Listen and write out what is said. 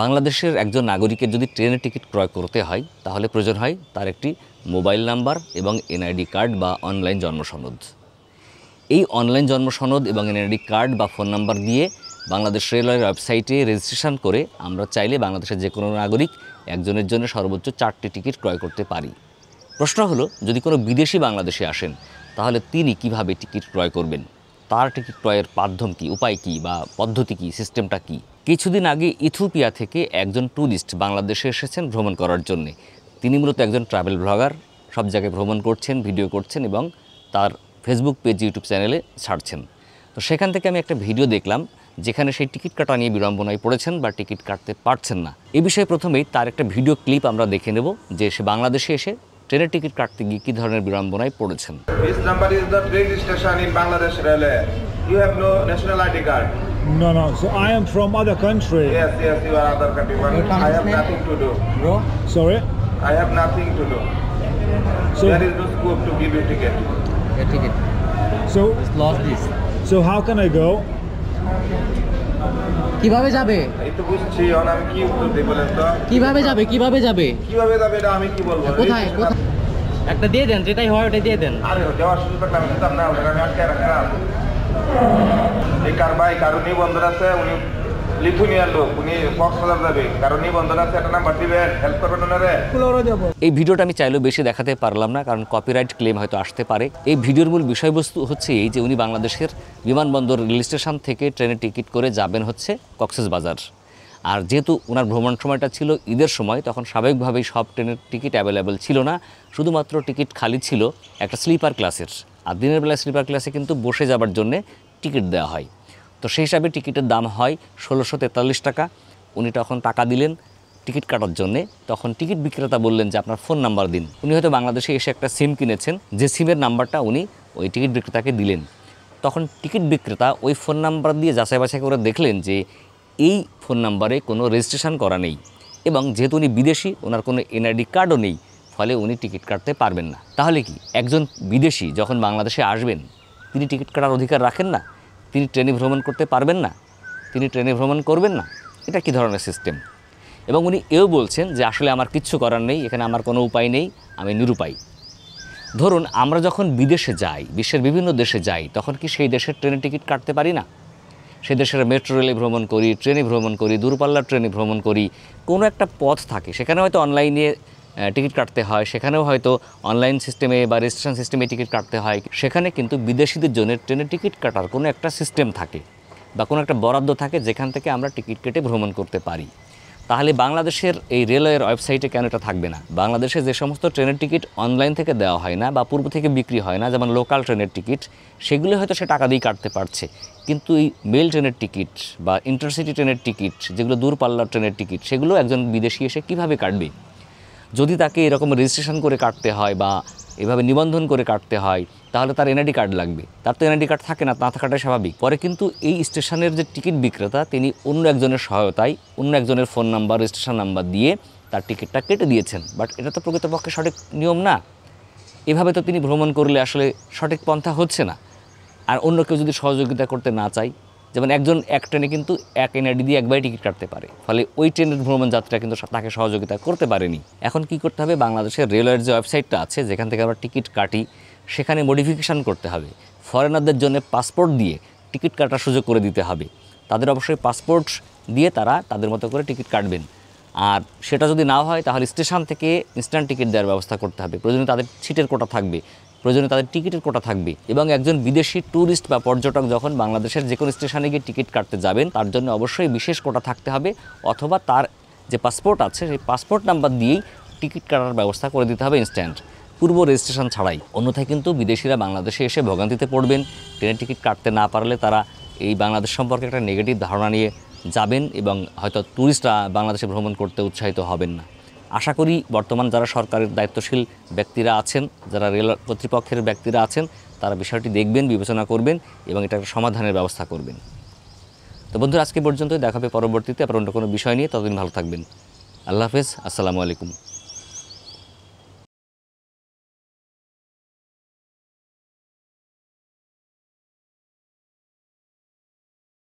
বাংলাদেশের একজন নাগরিকের যদি ট্রেনের টিকিট ক্রয় করতে হয় তাহলে প্রয়োজন হয় তার একটি মোবাইল নাম্বার এবং এনআইডি কার্ড বা অনলাইন জন্মসনদ। এই অনলাইন জন্মসনদ এবং এনআইডি কার্ড বা ফোন নাম্বার দিয়ে বাংলাদেশ রেলওয়ের ওয়েবসাইটে রেজিস্ট্রেশন করে আমরা চাইলে বাংলাদেশের যে কোনো নাগরিক একজনের জন্য সর্বোচ্চ 4টি টিকিট ক্রয় করতে পারি। প্রশ্ন হলো, যদি কোনো বিদেশি বাংলাদেশে আসেন তাহলে তিনি কিভাবে টিকিট ক্রয় করবেন? তার টিকিট ক্রয়ের মাধ্যম কী, উপায় কী বা পদ্ধতি কী, সিস্টেমটা কী? কিছুদিন আগে ইথিওপিয়া থেকে একজন ট্যুরিস্ট বাংলাদেশে এসেছেন ভ্রমণ করার জন্য। তিনি মূলত একজন ট্রাভেল ব্লগার, সব জায়গায় ভ্রমণ করছেন, ভিডিও করছেন এবং তার ফেসবুক পেজ, ইউটিউব চ্যানেলে ছাড়ছেন। তো সেখান থেকে আমি একটা ভিডিও দেখলাম যেখানে সেই টিকিট কাটা নিয়ে বিড়ম্বনায় পড়েছেন বা টিকিট কাটতে পারছেন না। এই বিষয়ে প্রথমেই তার একটা ভিডিও ক্লিপ আমরা দেখে নেব যে সে বাংলাদেশে এসে ট্রেনের টিকিট কাটতে গিয়ে কী ধরনের বিড়ম্বনায় পড়েছেন। This number is the train station in Bangladesh Railway. You have no national ID card. No. So I am from other country. Yes, you are other country. But I have nothing to do. Bro? Sorry? I have nothing to do. So There is no scope to give you ticket. A ticket. so Just lost this. so how can I go? কিভাবে যাবে? এই তো বুঝছি, এখন আমি কি উত্তর দেব বলেন তো? কিভাবে যাবে? কিভাবে যাবে এটা আমি কি বলবো? কোথায়? একটা দিয়ে দেন, যেটাই হয় ওটাই দিয়ে দেন। আরে দেওয়ার সুযোগ থাকলে আমি দিতাম না, ওটা আমি আটকে রাখলাম। এই কারো নিবন্ধন আছে, উনি লিথুনিয়ার লোক, উনি কক্সবাজার যাবে, কারো নিবন্ধন আছে, একটা নাম্বার দিবেন, হেল্প করবেন ওনারে। এই ভিডিওটা আমি চাইলেও বেশি দেখাতে পারলাম না, কারণ কপিরাইট ক্লেম হয়তো আসতে পারে। এই ভিডিওর মূল বিষয়বস্তু হচ্ছে এই যে উনি বাংলাদেশের বিমানবন্দর রেল স্টেশন থেকে ট্রেনে টিকিট করে যাবেন হচ্ছে কক্সবাজার। আর যেহেতু ওনার ভ্রমণ সময়টা ছিল ঈদের সময়, তখন স্বাভাবিকভাবেই সব ট্রেনের টিকিট অ্যাভেলেবেল ছিল না, শুধুমাত্র টিকিট খালি ছিল একটা স্লিপার ক্লাসের। আর দিনের বেলায় স্লিপার ক্লাসে কিন্তু বসে যাবার জন্যে টিকিট দেওয়া হয়। তো সেই হিসাবে টিকিটের দাম হয় 1643 টাকা। উনি তখন টাকা দিলেন টিকিট কাটার জন্যে। তখন টিকিট বিক্রেতা বললেন যে আপনার ফোন নাম্বার দিন। উনি হয়তো বাংলাদেশে এসে একটা সিম কিনেছেন, যে সিমের নাম্বারটা উনি ওই টিকিট বিক্রেতাকে দিলেন। তখন টিকিট বিক্রেতা ওই ফোন নাম্বার দিয়ে যাচাই বাছাই করে দেখলেন যে এই ফোন নাম্বারে কোনো রেজিস্ট্রেশন করা নেই, এবং যেহেতু উনি বিদেশি, ওনার কোনো এনআইডি কার্ডও নেই, ফলে উনি টিকিট কাটতে পারবেন না। তাহলে কি একজন বিদেশি যখন বাংলাদেশে আসবেন তিনি টিকিট কাটার অধিকার রাখেন না? তিনি ট্রেনে ভ্রমণ করতে পারবেন না? তিনি ট্রেনে ভ্রমণ করবেন না? এটা কী ধরনের সিস্টেম? এবং উনি এও বলছেন যে আসলে আমার কিচ্ছু করার নেই, এখানে আমার কোনো উপায় নেই, আমি নিরুপায়। ধরুন আমরা যখন বিদেশে যাই, বিশ্বের বিভিন্ন দেশে যাই, তখন কি সেই দেশের ট্রেনের টিকিট কাটতে পারি না? সেই দেশের মেট্রো রেলে ভ্রমণ করি, ট্রেনে ভ্রমণ করি, দূরপাল্লার ট্রেনে ভ্রমণ করি, কোনো একটা পথ থাকে, সেখানে হয়তো অনলাইনে টিকিট কাটতে হয়, সেখানেও হয়তো অনলাইন সিস্টেমে বা রেজিস্ট্রেশন সিস্টেমে টিকিট কাটতে হয়। সেখানে কিন্তু বিদেশিদের জন্য ট্রেনের টিকিট কাটার কোনো একটা সিস্টেম থাকে বা কোনো একটা বরাদ্দ থাকে যেখান থেকে আমরা টিকিট কেটে ভ্রমণ করতে পারি। তাহলে বাংলাদেশের এই রেলওয়ের ওয়েবসাইটে কেন এটা থাকবে না? বাংলাদেশে যে সমস্ত ট্রেনের টিকিট অনলাইন থেকে দেওয়া হয় না বা পূর্ব থেকে বিক্রি হয় না, যেমন লোকাল ট্রেনের টিকিট, সেগুলো হয়তো সে টাকা দিয়ে কাটতে পারছে, কিন্তু এই মেল ট্রেনের টিকিট বা ইন্টারসিটি ট্রেনের টিকিট, যেগুলো দূরপাল্লার ট্রেনের টিকিট, সেগুলো একজন বিদেশি এসে কীভাবে কাটবে? যদি তাকে এরকম রেজিস্ট্রেশন করে কাটতে হয় বা এভাবে নিবন্ধন করে কাটতে হয়, তাহলে তার এনআইডি কার্ড লাগবে। তার তো এনআইডি কার্ড থাকে না, না থাকাটাই স্বাভাবিক। পরে কিন্তু এই স্টেশনের যে টিকিট বিক্রেতা, তিনি অন্য একজনের সহায়তায় অন্য একজনের ফোন নাম্বার, রেজিস্ট্রেশন নাম্বার দিয়ে তার টিকিটটা কেটে দিয়েছেন। বাট এটা তো প্রকৃতপক্ষে সঠিক নিয়ম না। এভাবে তো তিনি ভ্রমণ করলে আসলে সঠিক পন্থা হচ্ছে না। আর অন্য কেউ যদি সহযোগিতা করতে না চায়, যেমন একজন এক ট্রেনে কিন্তু এক এনআইডি দিয়ে একবারই টিকিট কাটতে পারে, ফলে ওই ট্রেনের ভ্রমণ যাত্রা কিন্তু তাকে সহযোগিতা করতে পারেনি। এখন কি করতে হবে? বাংলাদেশের রেলওয়ের যে ওয়েবসাইটটা আছে, যেখান থেকে আমরা টিকিট কাটি, সেখানে মডিফিকেশান করতে হবে। ফরেনারদের জন্য পাসপোর্ট দিয়ে টিকিট কাটার সুযোগ করে দিতে হবে। তাদের অবশ্যই পাসপোর্ট দিয়ে তারা তাদের মতো করে টিকিট কাটবেন। আর সেটা যদি না হয় তাহলে স্টেশন থেকে ইনস্ট্যান্ট টিকিট দেওয়ার ব্যবস্থা করতে হবে। প্রয়োজনে তাদের সিটের কোটা থাকবে, প্রয়োজনে তাদের টিকিটের কোটা থাকবে। এবং একজন বিদেশি ট্যুরিস্ট বা পর্যটক যখন বাংলাদেশের যে কোনো স্টেশনে গিয়ে টিকিট কাটতে যাবেন, তার জন্য অবশ্যই বিশেষ কোটা থাকতে হবে, অথবা তার যে পাসপোর্ট আছে সেই পাসপোর্ট নাম্বার দিয়েই টিকিট কাটার ব্যবস্থা করে দিতে হবে ইনস্ট্যান্ট, পূর্ব রেজিস্ট্রেশন ছাড়াই। অন্যথায় কিন্তু বিদেশিরা বাংলাদেশে এসে ভোগান্তিতে পড়বেন। ট্রেনের টিকিট কাটতে না পারলে তারা এই বাংলাদেশ সম্পর্কে একটা নেগেটিভ ধারণা নিয়ে যাবেন এবং হয়তো ট্যুরিস্টরা বাংলাদেশে ভ্রমণ করতে উৎসাহিত হবেন না। আশা করি বর্তমান যারা সরকারের দায়িত্বশীল ব্যক্তিরা আছেন, যারা রেল কর্তৃপক্ষের ব্যক্তিরা আছেন, তারা বিষয়টি দেখবেন, বিবেচনা করবেন এবং এটা একটা সমাধানের ব্যবস্থা করবেন। তো বন্ধুরা, আজকে পর্যন্তই। দেখা হবে পরবর্তীতে আবার অন্য কোনো বিষয় নিয়ে। ততদিন ভালো থাকবেন। আল্লাহ হাফেজ। আসসালামু আলাইকুম।